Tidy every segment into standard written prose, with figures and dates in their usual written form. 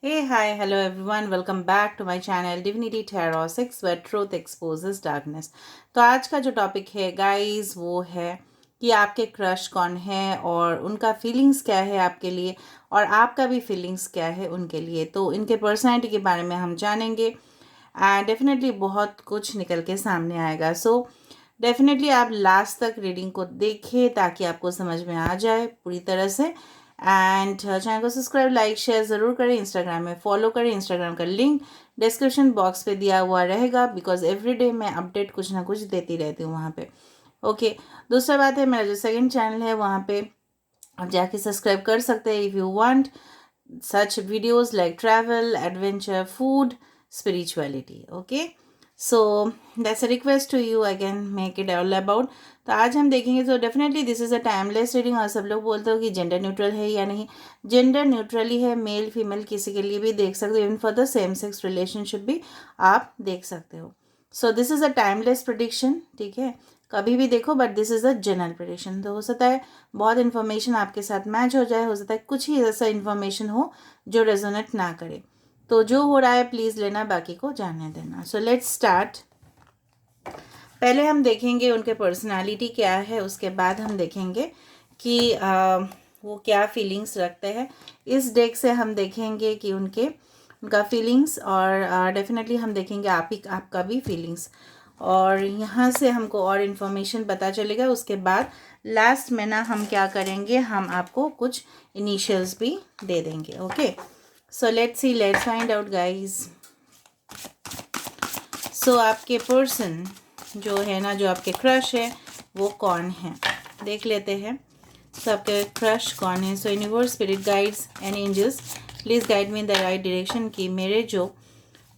Hey, hi, hello everyone. Welcome back to my channel Divinity Tarot 6 where truth exposes darkness. तो आज का जो topic है guys वो है कि आपके क्रश कौन है और उनका फीलिंग्स क्या है आपके लिए और आपका भी फीलिंग्स क्या है उनके लिए। तो इनके पर्सनैलिटी के बारे में हम जानेंगे एंड डेफिनेटली बहुत कुछ निकल के सामने आएगा। सो डेफिनेटली आप लास्ट तक रीडिंग को देखें ताकि आपको समझ में आ जाए पूरी तरह से। एंड चैनल को सब्सक्राइब लाइक शेयर ज़रूर करें, इंस्टाग्राम में फॉलो करें। इंस्टाग्राम का लिंक डिस्क्रिप्शन बॉक्स पे दिया हुआ रहेगा बिकॉज एवरी डे मैं अपडेट कुछ ना कुछ देती रहती हूँ वहाँ पे। ओके, दूसरा बात है मेरा जो सेकंड चैनल है वहाँ पे आप जाके सब्सक्राइब कर सकते हैं if you want such videos like travel, adventure, food, spirituality. Okay, so that's a request to you. I can make it all about. तो आज हम देखेंगे तो definitely this is a timeless reading. और सब लोग बोलते हो कि जेंडर न्यूट्रल है या नहीं, जेंडर न्यूट्रल ही है। मेल फीमेल किसी के लिए भी देख सकते हो, even for the same sex relationship भी आप देख सकते हो। So this is a timeless prediction, ठीक है, कभी भी देखो, but this is a general prediction. तो हो सकता है बहुत इन्फॉर्मेशन आपके साथ मैच हो जाए, हो सकता है कुछ ही ऐसा इन्फॉर्मेशन हो जो रेजोनेट ना करे। तो जो हो रहा है प्लीज़ लेना, बाकी को जानने देना। So let's start. पहले हम देखेंगे उनके पर्सनालिटी क्या है, उसके बाद हम देखेंगे कि वो क्या फीलिंग्स रखते हैं। इस डेक से हम देखेंगे कि उनका फीलिंग्स और डेफिनेटली हम देखेंगे आपका भी फीलिंग्स, और यहाँ से हमको और इन्फॉर्मेशन पता चलेगा। उसके बाद लास्ट में ना हम क्या करेंगे, हम आपको कुछ इनिशियल्स भी दे देंगे। Okay, so let's see, let's find out guys. So आपके पर्सन जो है ना, जो आपके क्रश है वो कौन है देख लेते हैं। सो आपके क्रश कौन है। So universe, spirit guides and angels please guide me in the right direction कि मेरे जो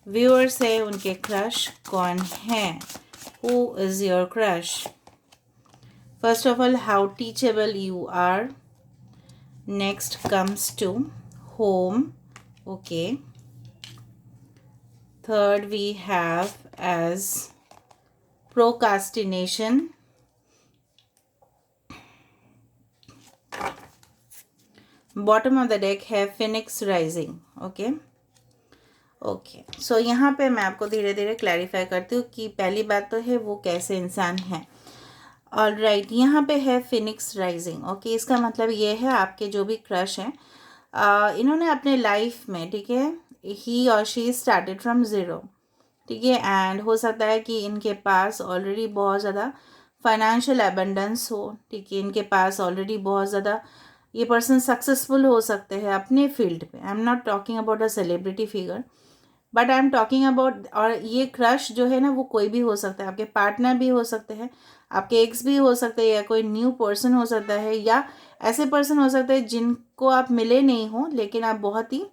व्यूअर्स है उनके क्रश कौन है। Who is your crush? First of all, how teachable you are. Next comes to home. Okay, third we have as procrastination. Bottom of the deck है phoenix rising. Okay okay, so यहाँ पे मैं आपको धीरे धीरे clarify करती हूँ कि पहली बात तो है वो कैसे इंसान है। ऑल राइट, यहाँ पे है फिनिक्स राइजिंग। ओके, इसका मतलब ये है आपके जो भी क्रश हैं, इन्होंने अपने लाइफ में, ठीक है, ही और शी स्टार्टेड फ्रॉम ज़ीरो, ठीक है, एंड हो सकता है कि इनके पास ऑलरेडी बहुत ज़्यादा फाइनेंशियल एबंडेंस हो, ठीक है, इनके पास ऑलरेडी बहुत ज़्यादा, ये पर्सन सक्सेसफुल हो सकते हैं अपने फील्ड पे। I am not talking about a celebrity figure, but I am talking about, और ये क्रश जो है ना वो कोई भी हो सकता है, आपके पार्टनर भी हो सकते हैं, आपके एक्स भी हो सकते हैं, या कोई न्यू पर्सन हो सकता है, या ऐसे पर्सन हो सकते हैं जिनको आप मिले नहीं हो लेकिन आप बहुत ही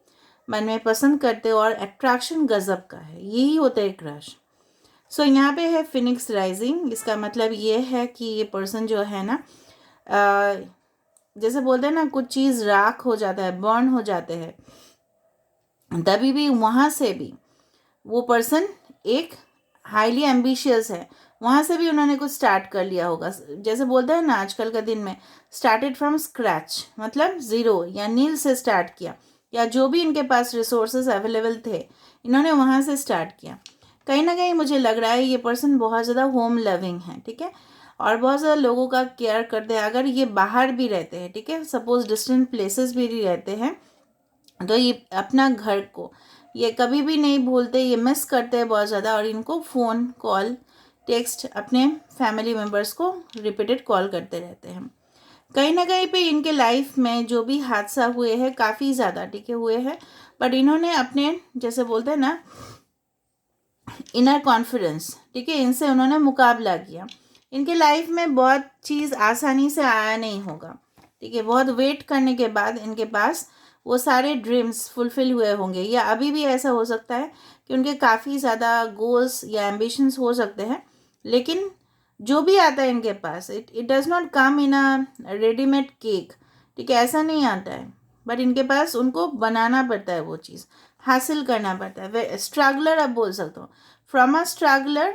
मन में पसंद करते हो और अट्रैक्शन गजब का है, यही होता है क्रश। सो यहाँ पे है फिनिक्स राइजिंग। इसका मतलब ये है कि ये पर्सन जो है ना, जैसे बोलते हैं ना, कुछ चीज़ राख हो जाता है, बर्न हो जाते हैं, तभी भी वहाँ से भी वो पर्सन एक हाईली एम्बिशियस है, वहाँ से भी उन्होंने कुछ स्टार्ट कर लिया होगा। जैसे बोलते हैं ना आजकल का दिन में, स्टार्टेड फ्रॉम स्क्रैच, मतलब ज़ीरो या नील से स्टार्ट किया, या जो भी इनके पास रिसोर्सेज अवेलेबल थे इन्होंने वहाँ से स्टार्ट किया। कहीं ना कहीं मुझे लग रहा है ये पर्सन बहुत ज़्यादा होम लविंग है, ठीक है, और बहुत ज़्यादा लोगों का केयर करते हैं। अगर ये बाहर भी रहते हैं, ठीक है, सपोज डिस्टेंट प्लेसेस भी रहते हैं, तो ये अपना घर को ये कभी भी नहीं भूलते, ये मिस करते हैं बहुत ज़्यादा, और इनको फ़ोन कॉल टेक्स्ट अपने फैमिली मेम्बर्स को रिपीटेड कॉल करते रहते हैं। कहीं ना कहीं पे इनके लाइफ में जो भी हादसा हुए हैं काफ़ी ज़्यादा, ठीक है, हुए हैं, बट इन्होंने अपने, जैसे बोलते हैं ना, इनर कॉन्फिडेंस, ठीक है, इनसे उन्होंने मुकाबला किया। इनके लाइफ में बहुत चीज़ आसानी से आया नहीं होगा, ठीक है, बहुत वेट करने के बाद इनके पास वो सारे ड्रीम्स फुलफिल हुए होंगे, या अभी भी ऐसा हो सकता है कि उनके काफ़ी ज़्यादा गोल्स या एम्बिशंस हो सकते हैं, लेकिन जो भी आता है इनके पास, it does not come in a readymade cake, ठीक है, ऐसा नहीं आता है, बट इनके पास उनको बनाना पड़ता है, वो चीज़ हासिल करना पड़ता है। वे स्ट्रगलर आप बोल सकते हो, from a struggler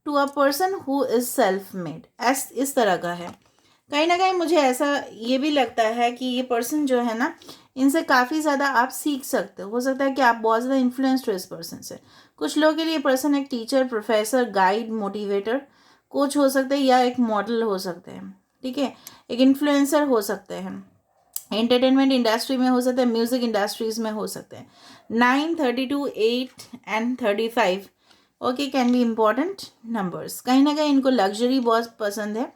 to a person who is self made, इस तरह का है। कहीं ना कहीं मुझे ऐसा ये भी लगता है कि ये पर्सन जो है ना, इनसे काफ़ी ज़्यादा आप सीख सकते हो सकता है कि आप बहुत ज़्यादा इन्फ्लुएंस्ड हो इस पर्सन से। कुछ लोगों के लिए पर्सन एक teacher, professor, guide, motivator, coach हो सकते हैं या एक मॉडल हो सकते हैं, ठीक है। एक इन्फ्लुएंसर हो सकते हैं, एंटरटेनमेंट इंडस्ट्री में हो सकते हैं, म्यूजिक इंडस्ट्रीज में हो सकते हैं। 9, 32, 8 and 35 okay can be important numbers. कहीं ना कहीं इनको लग्जरी बहुत पसंद है,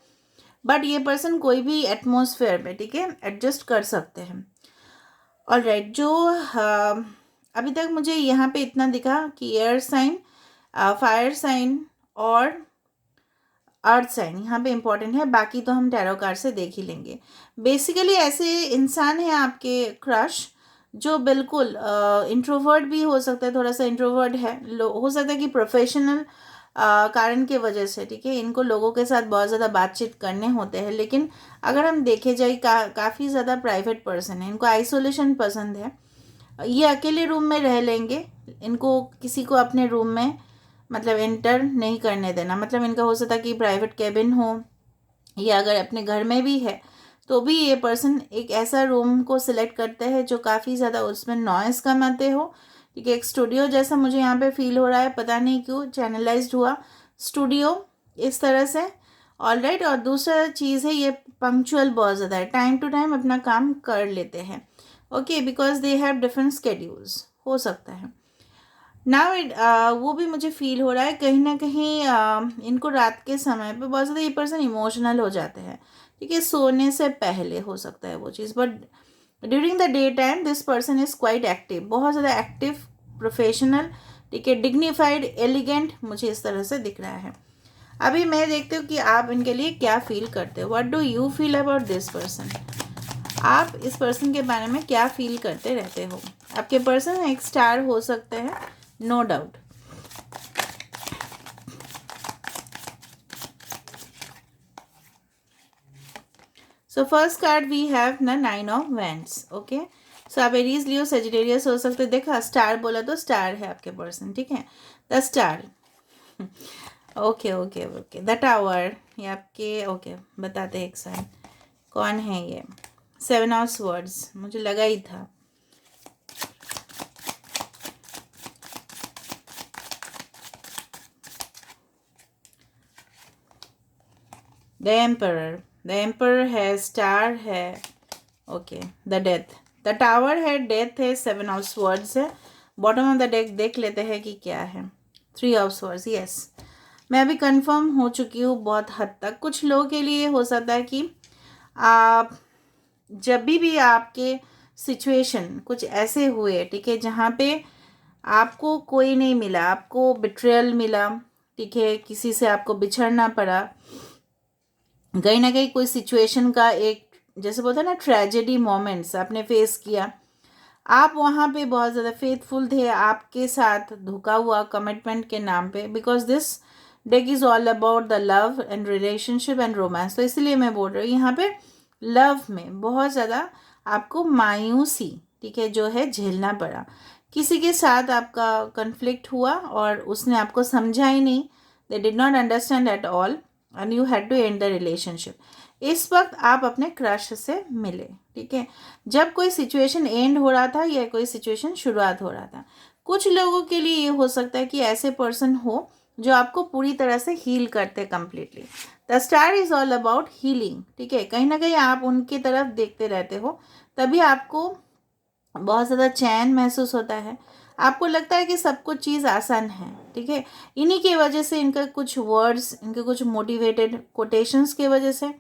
बट ये पर्सन कोई भी एटमॉस्फेयर में, ठीक है, एडजस्ट कर सकते हैं। ऑल राइट, जो अभी तक मुझे यहाँ पे इतना दिखा कि एयर साइन, फायर साइन और अर्थ साइन यहाँ पे इम्पॉर्टेंट है, बाकी तो हम टैरो कार्ड से देख ही लेंगे। बेसिकली ऐसे इंसान हैं आपके क्रश जो बिल्कुल इंट्रोवर्ट भी हो सकता है, थोड़ा सा इंट्रोवर्ट है, हो सकता है कि प्रोफेशनल कारण के वजह से, ठीक है, इनको लोगों के साथ बहुत ज़्यादा बातचीत करने होते हैं, लेकिन अगर हम देखे जाए काफ़ी ज़्यादा प्राइवेट पर्सन है, इनको आइसोलेशन पसंद है, ये अकेले रूम में रह लेंगे, इनको किसी को अपने रूम में मतलब एंटर नहीं करने देना। मतलब इनका हो सकता है कि प्राइवेट कैबिन हो या अगर अपने घर में भी है तो भी ये पर्सन एक ऐसा रूम को सिलेक्ट करते हैं जो काफ़ी ज़्यादा उसमें नॉइज़ कम आते हो, ठीक है। एक स्टूडियो जैसा मुझे यहाँ पे फील हो रहा है, पता नहीं क्यों चैनलाइज्ड हुआ स्टूडियो इस तरह से। ऑल राइट, और दूसरा चीज़ है ये पंक्चुअल बहुत ज़्यादा है, टाइम टू टाइम अपना काम कर लेते हैं, okay, because they have different schedules हो सकता है। नाउ वो भी मुझे फील हो रहा है कहीं ना कहीं इनको रात के समय पे बहुत ज़्यादा ये पर्सन इमोशनल हो जाते हैं, ठीक है, सोने से पहले हो सकता है वो चीज़, but during the day time this person is quite active, बहुत ज़्यादा एक्टिव, प्रोफेशनल, ठीक है, डिग्निफाइड, एलिगेंट, मुझे इस तरह से दिख रहा है। अभी मैं देखती हूँ कि आप इनके लिए क्या फील करते हो। What do you feel about this person? आप इस पर्सन के बारे में क्या फील करते रहते हो? आपके पर्सन एक स्टार हो सकते हैं, no doubt. So first card we have ना 9 ऑफ वैंड्स, ओके। सो आप एरीज, लियो, सेजिटेरियस हो सकते हैं। देखा स्टार बोला तो स्टार है आपके पर्सन, ठीक है, the star, okay okay okay. The tower, ये आपके, ओके, बताते हैं एक साइड कौन है ये। 7 ऑफ स्वर्ड्स, मुझे लगा ही था। द एम्परर है, स्टार है, okay, the death, the tower है, डेथ है, 7 ऑफ स्वर्ड्स है। बॉटम ऑफ द डेक देख लेते हैं कि क्या है। 3 ऑफ स्वर्ड्स, यस, मैं अभी कंफर्म हो चुकी हूँ बहुत हद तक। कुछ लोगों के लिए हो सकता है कि आप जब भी आपके सिचुएशन कुछ ऐसे हुए, ठीक है, जहाँ पे आपको कोई नहीं मिला, आपको बिट्रेयल मिला, ठीक है, किसी से आपको बिछड़ना पड़ा, कहीं ना कहीं कोई सिचुएशन का एक, जैसे बोलते हैं ना, ट्रेजेडी मोमेंट्स आपने फेस किया, आप वहाँ पे बहुत ज़्यादा फेथफुल थे, आपके साथ धोखा हुआ कमिटमेंट के नाम पे, because this deck is all about the love and relationship and romance. तो इसलिए मैं बोल रही हूँ यहाँ पे लव में बहुत ज़्यादा आपको मायूसी, ठीक है, जो है झेलना पड़ा। किसी के साथ आपका कन्फ्लिक्ट हुआ और उसने आपको समझा ही नहीं, they did not understand at all and you had to end the relationship. इस वक्त आप अपने क्रश से मिले, ठीक है, जब कोई सिचुएशन एंड हो रहा था या कोई सिचुएशन शुरुआत हो रहा था। कुछ लोगों के लिए ये हो सकता है कि ऐसे पर्सन हो जो आपको पूरी तरह से हील करते completely. The star is all about healing, ठीक है, कहीं ना कहीं आप उनकी तरफ देखते रहते हो, तभी आपको बहुत ज़्यादा चैन महसूस होता है, आपको लगता है कि सब कुछ चीज़ आसान है, ठीक है। इन्हीं की वजह से, इनका कुछ वर्ड्स, इनके कुछ मोटिवेटेड कोटेशंस की वजह से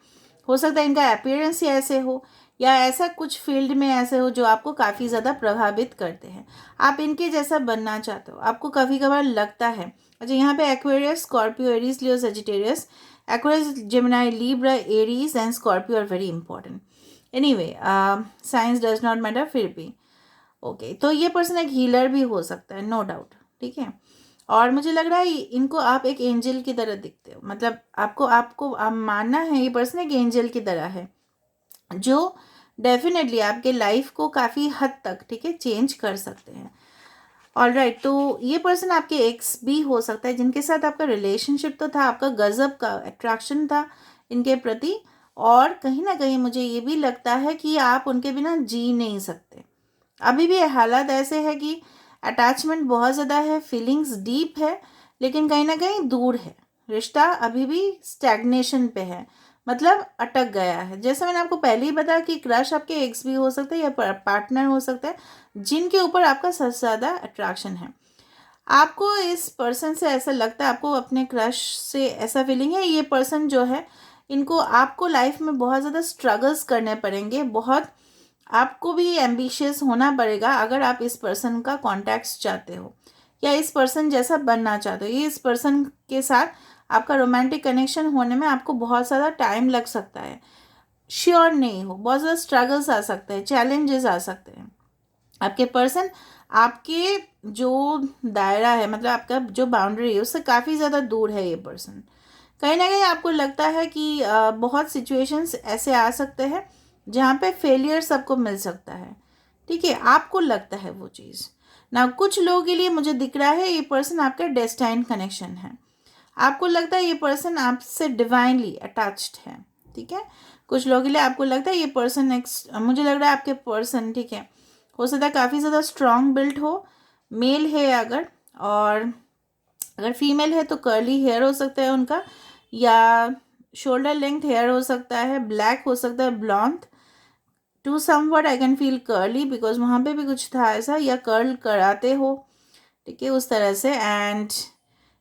हो सकता है इनका अपीयरेंस ही ऐसे हो या ऐसा कुछ फील्ड में ऐसे हो जो आपको काफ़ी ज़्यादा प्रभावित करते हैं। आप इनके जैसा बनना चाहते हो, आपको कभी कभार लगता है। अच्छा, यहाँ पे Aquarius, Scorpio, Aries, Leo, Sagittarius, Aquarius, Gemini, Libra, Aries and Scorpio are very important. Anyway, science does not matter, फिर भी ओके। तो ये पर्सन एक हीलर भी हो सकता है, नो डाउट, ठीक है। और मुझे लग रहा है इनको आप एक एंजल की तरह दिखते हो, मतलब आपको आपको आप मानना है ये पर्सन एक एंजल की तरह है जो डेफिनेटली आपके लाइफ को काफ़ी हद तक, ठीक है, चेंज कर सकते हैं। ऑल राइट, तो ये पर्सन आपके एक्स भी हो सकता है जिनके साथ आपका रिलेशनशिप तो था, आपका गजब का अट्रैक्शन था इनके प्रति, और कहीं ना कहीं मुझे ये भी लगता है कि आप उनके बिना जी नहीं सकते, अभी भी हालात ऐसे है कि अटैचमेंट बहुत ज़्यादा है, फीलिंग्स डीप है, लेकिन कहीं ना कहीं दूर है। रिश्ता अभी भी स्टैग्नेशन पे है, मतलब अटक गया है। जैसे मैंने आपको पहले ही बताया कि क्रश आपके एक्स भी हो सकता है या पार्टनर हो सकता है, जिनके ऊपर आपका सबसे ज़्यादा अट्रैक्शन है। आपको इस पर्सन से ऐसा लगता है, आपको अपने क्रश से ऐसा फीलिंग है, ये पर्सन जो है, इनको आपको लाइफ में बहुत ज़्यादा स्ट्रगल्स करने पड़ेंगे, बहुत आपको भी एम्बिशियस होना पड़ेगा अगर आप इस पर्सन का कॉन्टैक्ट चाहते हो या इस पर्सन जैसा बनना चाहते हो। ये इस पर्सन के साथ आपका रोमांटिक कनेक्शन होने में आपको बहुत ज़्यादा टाइम लग सकता है, श्योर नहीं हो, बहुत ज़्यादा स्ट्रगल्स आ सकते हैं, चैलेंजेस आ सकते हैं। आपके पर्सन आपके जो दायरा है, मतलब आपका जो बाउंड्री है, उससे काफ़ी ज़्यादा दूर है ये पर्सन। कहीं ना कहीं आपको लगता है कि बहुत सिचुएशंस ऐसे आ सकते हैं जहाँ पे फेलियर सबको मिल सकता है, ठीक है, आपको लगता है वो चीज़ ना। कुछ लोगों के लिए मुझे दिख रहा है ये पर्सन आपका डेस्टाइन कनेक्शन है, आपको लगता है ये पर्सन आपसे डिवाइनली अटैच्ड है, ठीक है। कुछ लोगों के लिए आपको लगता है ये पर्सन नेक्स्ट, मुझे लग रहा है आपके पर्सन, ठीक है, हो सकता है काफ़ी ज़्यादा स्ट्रॉन्ग बिल्ड हो, मेल है अगर, और अगर फीमेल है तो कर्ली हेयर हो सकता है उनका, या शोल्डर लेंथ हेयर हो सकता है, ब्लैक हो सकता है, blonde to somewhat I can feel curly, because वहाँ पे भी कुछ था ऐसा, या कर्ल कराते हो, ठीक है, उस तरह से। एंड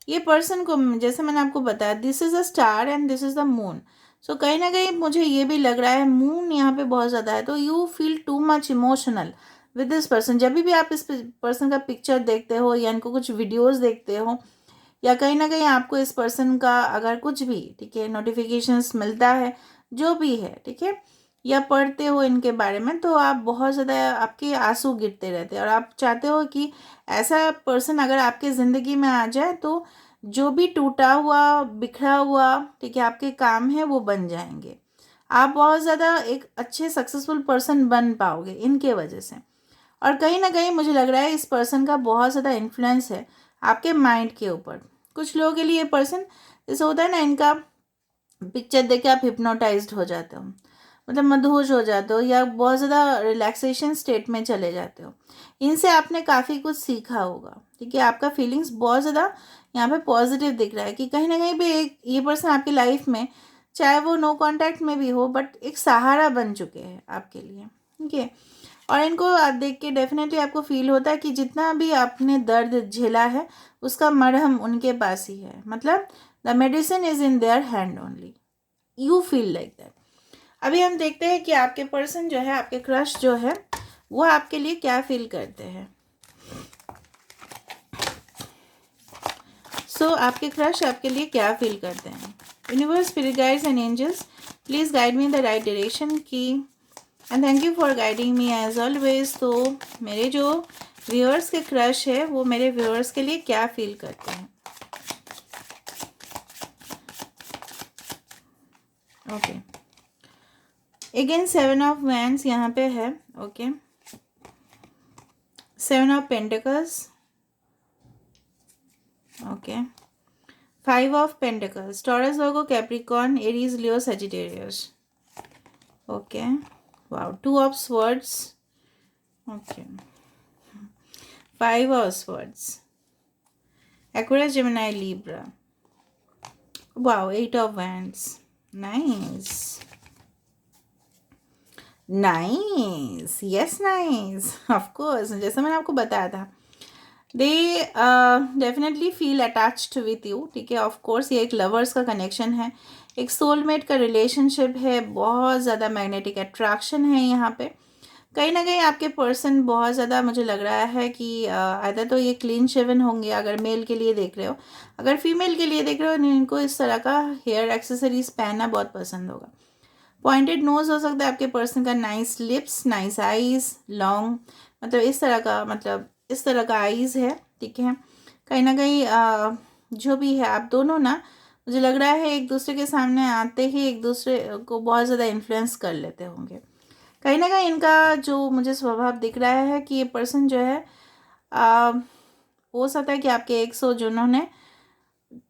ये पर्सन को, जैसे मैंने आपको बताया, this is a star and this is the moon. So कहीं ना कहीं मुझे ये भी लग रहा है मून यहाँ पे बहुत ज़्यादा है, तो you feel too much emotional with this person. जब भी आप इस पर्सन का पिक्चर देखते हो या इनको कुछ वीडियोस देखते हो, या कहीं ना कहीं आपको इस पर्सन का अगर कुछ भी, ठीक है, नोटिफिकेशंस मिलता है, जो भी है, ठीक है, या पढ़ते हो इनके बारे में, तो आप बहुत ज़्यादा, आपके आंसू गिरते रहते हैं और आप चाहते हो कि ऐसा पर्सन अगर आपके ज़िंदगी में आ जाए तो जो भी टूटा हुआ, बिखरा हुआ, ठीक है, आपके काम है वो बन जाएंगे। आप बहुत ज़्यादा एक अच्छे सक्सेसफुल पर्सन बन पाओगे इनके वजह से। और कहीं ना कहीं मुझे लग रहा है इस पर्सन का बहुत ज़्यादा इन्फ्लुएंस है आपके माइंड के ऊपर। कुछ लोगों के लिए ये पर्सन, जैसे होता है ना, इनका पिक्चर देख के आप हिप्नोटाइज्ड हो जाते हो, मतलब मदहोश हो जाते हो, या बहुत ज़्यादा रिलैक्सेशन स्टेट में चले जाते हो। इनसे आपने काफ़ी कुछ सीखा होगा, ठीक है, आपका फीलिंग्स बहुत ज़्यादा यहाँ पे पॉजिटिव दिख रहा है कि कहीं ना कहीं पे एक ये पर्सन आपकी लाइफ में, चाहे वो नो कांटेक्ट में भी हो, बट एक सहारा बन चुके हैं आपके लिए, ठीक है। और इनको आप देख के डेफिनेटली आपको फील होता है कि जितना भी आपने दर्द झेला है उसका मरहम उनके पास ही है, मतलब the medicine is in their hand only, you feel like that. अभी हम देखते हैं कि आपके पर्सन जो है, आपके क्रश जो है, वो आपके लिए क्या फील करते हैं। सो आपके क्रश आपके लिए क्या फील करते हैं। Universe, spirit guides and angels, please guide me in the right direction की, and thank you for guiding me as always. तो मेरे जो व्यूअर्स के क्रश है वो मेरे व्यूअर्स के लिए क्या फील करते हैं। ओके, अगेन 7 ऑफ वैंड्स यहाँ पे है, okay, 7 of pentacles, okay, 5 of pentacles, taurus, Virgo, Capricorn, Aries, Leo, Sagittarius, okay, wow, 2 of swords, okay, 5 of swords, Aquarius, Gemini, Libra, wow, 8 of wands, nice nice, yes nice, of course, जैसा मैंने आपको बताया था, they definitely feel attached with you, ठीक है, of course ये एक lovers का कनेक्शन है, एक सोलमेट का रिलेशनशिप है, बहुत ज़्यादा मैग्नेटिक अट्रैक्शन है यहाँ पे। कहीं ना कहीं आपके पर्सन बहुत ज़्यादा, मुझे लग रहा है कि आधा तो ये क्लीन शेवन होंगे अगर मेल के लिए देख रहे हो, अगर फीमेल के लिए देख रहे हो इनको इस तरह का हेयर एक्सेसरीज पहनना बहुत पसंद होगा। पॉइंटेड नोज हो सकता है आपके पर्सन का, nice lips, nice eyes, long, मतलब इस तरह का, मतलब इस तरह का आईज है, ठीक है। कहीं ना कहीं जो भी है, आप दोनों ना, मुझे लग रहा है एक दूसरे के सामने आते ही एक दूसरे को बहुत ज़्यादा इन्फ्लुएंस कर लेते होंगे। कहीं ना कहीं इनका जो मुझे स्वभाव दिख रहा है कि ये पर्सन जो है, आ, हो सकता है कि आपके एक्स हो जिन्होंने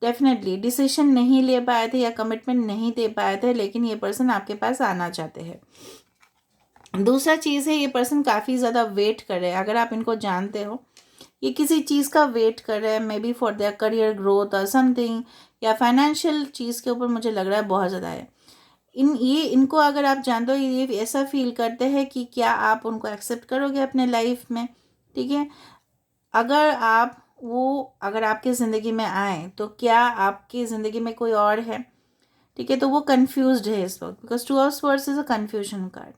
डेफिनेटली डिसीजन नहीं ले पाए थे या कमिटमेंट नहीं दे पाए थे, लेकिन ये पर्सन आपके पास आना चाहते हैं। दूसरा चीज़ है, ये पर्सन काफ़ी ज़्यादा वेट कर रहे हैं। अगर आप इनको जानते हो, ये किसी चीज़ का वेट कर रहे हैं, may be for their career growth और समथिंग, या फाइनेंशियल चीज़ के ऊपर मुझे लग रहा है बहुत ज़्यादा है। इनको अगर आप जानते हो, ये ऐसा फील करते हैं कि क्या आप उनको एक्सेप्ट करोगे अपने लाइफ में, ठीक है। अगर आपकी ज़िंदगी में आए तो क्या आपकी ज़िंदगी में कोई और है, ठीक है। तो वो कंफ्यूज्ड है इस वक्त, because 2 of swords is a confusion card.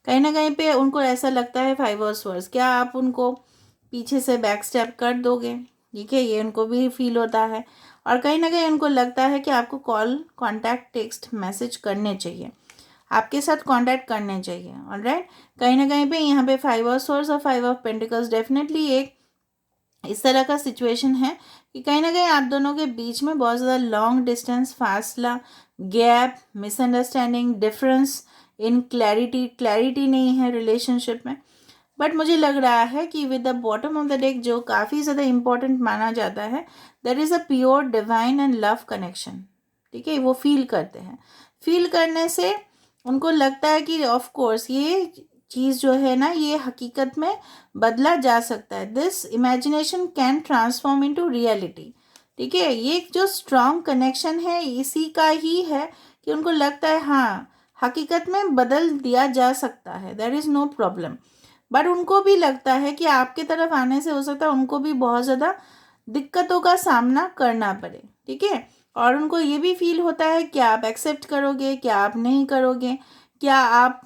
कहीं ना कहीं पे उनको ऐसा लगता है 5 ऑफ स्वर्ड्स, क्या आप उनको पीछे से बैक स्टेप कर दोगे, ठीक है। ये उनको भी फील होता है। और कहीं ना कहीं उनको लगता है कि आपको कॉल, कांटेक्ट, टेक्स्ट मैसेज करने चाहिए, आपके साथ कांटेक्ट करने चाहिए, ऑलराइट। कहीं ना कहीं पे यहाँ पे 5 ऑफ स्वर्ड्स और 5 ऑफ पेंटिकल्स डेफिनेटली एक इस तरह का सिचुएशन है कि कहीं ना कहीं आप दोनों के बीच में बहुत ज़्यादा लॉन्ग डिस्टेंस, फासला, gap, misunderstanding, difference in clarity नहीं है रिलेशनशिप में। बट मुझे लग रहा है कि with the bottom of the deck, जो काफ़ी ज़्यादा इंपॉर्टेंट माना जाता है, there is a pure divine and love connection, ठीक है। वो फील करते हैं, फील करने से उनको लगता है कि ऑफ कोर्स ये चीज़ जो है ना, ये हकीकत में बदला जा सकता है। This imagination can transform into reality, ठीक है। ये जो स्ट्रॉन्ग कनेक्शन है इसी का ही है कि उनको लगता है हाँ, हकीकत में बदल दिया जा सकता है, there is no problem. But उनको भी लगता है कि आपके तरफ आने से हो सकता है उनको भी बहुत ज़्यादा दिक्कतों का सामना करना पड़े, ठीक है। और उनको ये भी फील होता है क्या आप एक्सेप्ट करोगे, क्या आप नहीं करोगे, क्या आप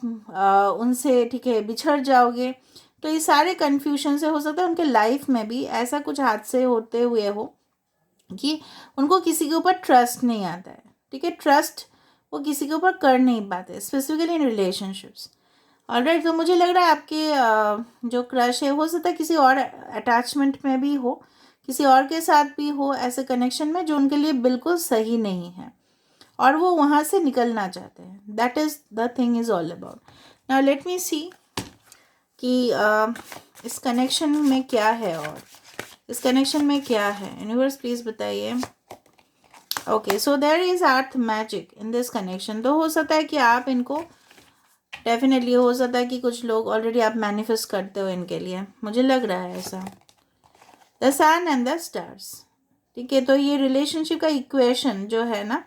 उनसे, ठीक है, बिछड़ जाओगे। तो ये सारे कन्फ्यूजन से हो सकता है उनके लाइफ में भी ऐसा कुछ हादसे होते हुए हो कि उनको किसी के ऊपर ट्रस्ट नहीं आता है, ठीक है। ट्रस्ट वो किसी के ऊपर कर नहीं पाते, स्पेसिफिकली इन रिलेशनशिप्स, ऑलराइट। तो मुझे लग रहा है आपके जो क्रश है, हो सकता है किसी और अटैचमेंट में भी हो, किसी और के साथ भी हो, ऐसे कनेक्शन में जो उनके लिए बिल्कुल सही नहीं है और वो वहाँ से निकलना चाहते हैं। That is the thing is all about. Now let me see कि इस कनेक्शन में क्या है, और इस कनेक्शन में क्या है, यूनिवर्स प्लीज़ बताइए। Okay, so there is earth magic in this connection. तो हो सकता है कि आप इनको, डेफिनेटली हो सकता है कि कुछ लोग ऑलरेडी आप मैनिफेस्ट करते हो इनके लिए, मुझे लग रहा है ऐसा। The sun and the stars, ठीक है। तो ये रिलेशनशिप का इक्वेशन जो है ना,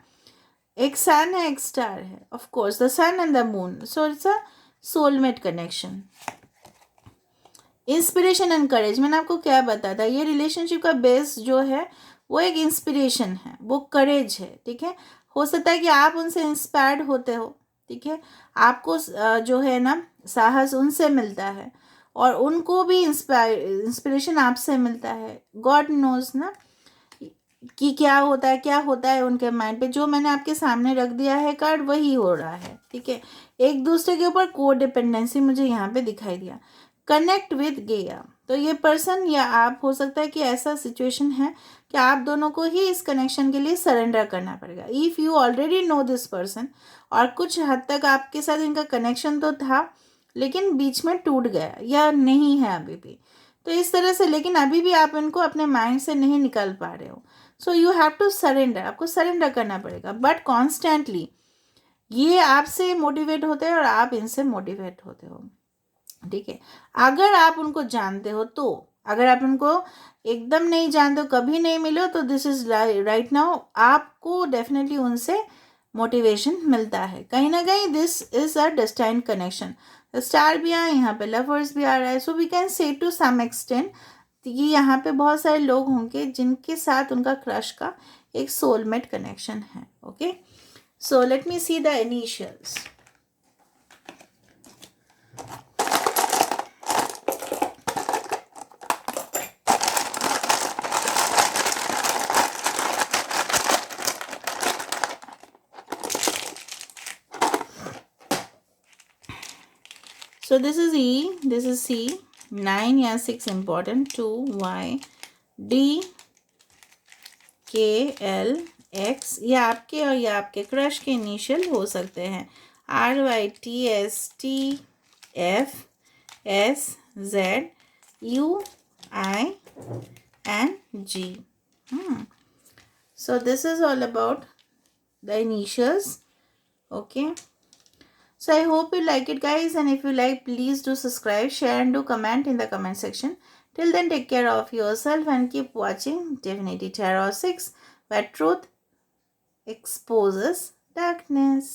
एक सन है, एक स्टार है, of course the sun and the moon, so it's a soulmate connection. Inspiration and courage, मैंने आपको क्या बताया था, ये रिलेशनशिप का बेस जो है वो एक इंस्पिरेशन है, वो करेज है, ठीक है। हो सकता है कि आप उनसे इंस्पायर्ड होते हो, ठीक है। आपको जो है ना साहस उनसे मिलता है और उनको भी इंस्पिरेशन आपसे मिलता है। गॉड नोज ना कि क्या होता है उनके माइंड पे। जो मैंने आपके सामने रख दिया है कार्ड, वही हो रहा है, ठीक है। एक दूसरे के ऊपर को डिपेंडेंसी मुझे यहाँ पे दिखाई दिया। कनेक्ट विद गेया, तो ये पर्सन या आप, हो सकता है कि ऐसा सिचुएशन है कि आप दोनों को ही इस कनेक्शन के लिए सरेंडर करना पड़ेगा। If you already know this person, और कुछ हद तक आपके साथ इनका कनेक्शन तो था लेकिन बीच में टूट गया या नहीं है अभी भी, तो इस तरह से, लेकिन अभी भी आप इनको अपने माइंड से नहीं निकाल पा रहे हो। So you have to surrender, आपको सरेंडर करना पड़ेगा, बट कॉन्स्टेंटली ये आपसे मोटिवेट होते हैं और आप इनसे मोटिवेट होते हो, ठीक है। अगर आप उनको जानते हो तो, अगर आप उनको एकदम नहीं जानते हो, कभी नहीं मिले हो, तो दिस इज राइट नाउ आपको डेफिनेटली उनसे मोटिवेशन मिलता है कहीं ना कहीं। This is a destined connection. Star भी आए यहाँ पे, लवर्स भी आ रहा है, so we can say to some extent कि यहाँ पे बहुत सारे लोग होंगे जिनके साथ उनका क्रश का एक सोलमेट कनेक्शन है। Okay, so let me see the initials. So this is E, this is C, 9 या 6 important, 2 Y, D, K, L, X, ये आपके और ये आपके क्रश के इनिशियल हो सकते हैं। R, Y, T, S, T, F, S, Z, U, I, and G. So this is all about the initials. Okay. So I hope you like it, guys, and if you like, please do subscribe, share and do comment in the comment section. Till then, take care of yourself and keep watching Divinity Tarot 6, where truth exposes darkness.